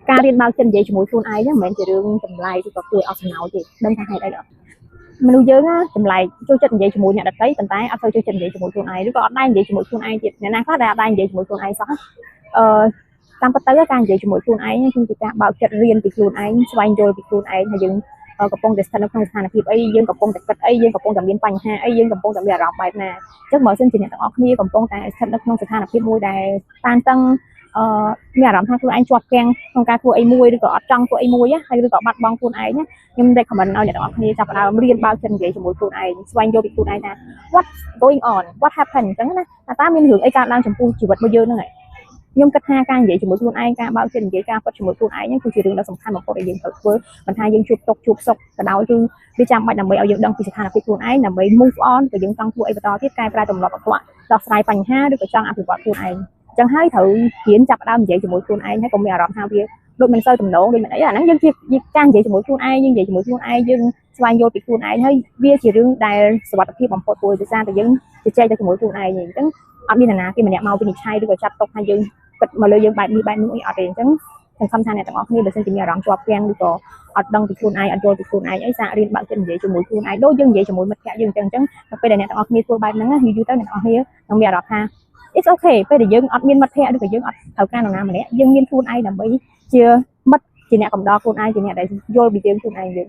ការរៀនបើកចិត្តនិយាយជាមួយខ្លួនឯងហ្នឹងមិនមែនជារឿងចម្លែកឬក៏គួរឲ្យសំណោចទេដឹងថាហេតុអីអត់មនុស្សយើងណាចម្លែកចូលចិត្តនិយាយជាមួយអ្នកដទៃប៉ុន្តែអត់ទៅចូលចិត្តនិយាយជាមួយខ្លួនឯងឬក៏អត់ដែរនិយាយជាមួយខ្លួនឯងទៀតអ្នកណាខ្លះដែលអត់ដែរនិយាយជាមួយខ្លួនឯងសោះតាមពិតទៅការនិយាយជាមួយខ្លួនឯងគឺជាការបើកចិត្តរៀនពីខ្លួនឯងស្វែងយល់ពីខ្លួនឯងហើយយើងកំពុងតែស្ថិតនៅក្នុងស្ថានភាពអីយើងកំពុងតែគិតអីយើងកំពុងតែមានបញ្ហាអីយើងកំពុងតែមានអារម្មណ៍បែបណាអញ្ចឹងបើសិនជាអ្នកទាំងអស់គ្នាកំពុងតែស្ថិតនៅក្នុងស្ថានភាពមួយដែលតានតឹងមានអារម្មណ៍ថាខ្លួនឯងជាប់គាំងក្នុងការធ្វើអីមួយឬក៏អត់ចង់ធ្វើអីមួយហើយឬក៏បាត់បង់ខ្លួនឯងខ្ញុំ recommend ឲ្យអ្នកទាំងអស់គ្នាចាប់ផ្ដើមរៀនបើកចិត្តនិយាយជាមួយខ្លួនឯងស្វែងយល់ពីខ្លួនឯងថា what going on what happened អញ្ចឹងណាតើមានរឿងអីកើតឡើងចំពោះជីវិតរបស់យើងហ្នឹងឯងខ្ញុំគិតថាការនិយាយជាមួយខ្លួនឯងការបើកចិត្តនិយាយការពិតជាមួយខ្លួនឯងគឺជារឿងដ៏សំខាន់បំផុតដែលយើងត្រូវធ្វើមិនថាយើងជួបទុកជួបសុខក៏ដោយគឺវាចាំបាច់ដើម្បីឲ្យយើងដឹងពីស្ថានភាពខ្លួនឯងដើម្បី move on ក៏យើងចង់ធ្វើអីបន្តទៀតកែប្រែទម្លាប់អាក្រក់ដោះស្រាយបញ្ហាឬក៏ចង់អភិវឌ្ឍខ្លួនឯងអញ្ចឹងហើយត្រូវរៀនចាប់ផ្ដើមនិយាយជាមួយខ្លួនឯងហើយកុំមានអារម្មណ៍ថាវាដូចមិនសូវទំនងដូចមិនអីអាហ្នឹងយើងជាការនិយាយជាមួយខ្លួនឯងយើងនិយាយជាមួយខ្លួនឯងយើងស្វែងយល់ពីខ្លួនឯងហើយវាជារឿងដែលសុវត្ថិភាពបំផុតព្រោះដោយសារតែយើងជជែកទៅជាមួយខ្លួនឯងអញ្ចឹងអត់មានអ្នកណាគេម្នាក់មកវិនិច្ឆ័យឬក៏ចាត់ទុកថាយើងគិតមកលើយើងបែបនេះបែបនោះអីអត់ទេអញ្ចឹងសង្ឃឹមថាអ្នកទាំងអស់គ្នាបើសិនជាមានអារម្មណ៍ជាប់គាំងឬក៏អត់ដឹងពីខ្លួនឯងអត់យល់ពីខ្លួនឯងអីសាករៀនបើកចិត្តនិយាយជាមួយខ្លួនឯងដូចយើងនិយាយជាមួយមិត្តភក្តិយើងអញ្ចឹងដល់ពេលដែលអ្នកទាំងអស់គ្នាធ្វើបែបហ្នឹងយូរទៅអ្នកទាំងអស់គ្នានឹងមានអារម្មណ៍ថា it's okay ពេលដែលយើងអត់មានមិត្តភក្តិឬក៏យើងអត់ត្រូវការនរណាម្នាក់យើងមានខ្លួនឯងដើម្បីជាមិត្តជាអ្នកកំដរខ្លួនឯងជាអ្នកដែលយល់ពីយើងខ្លួនឯងយើង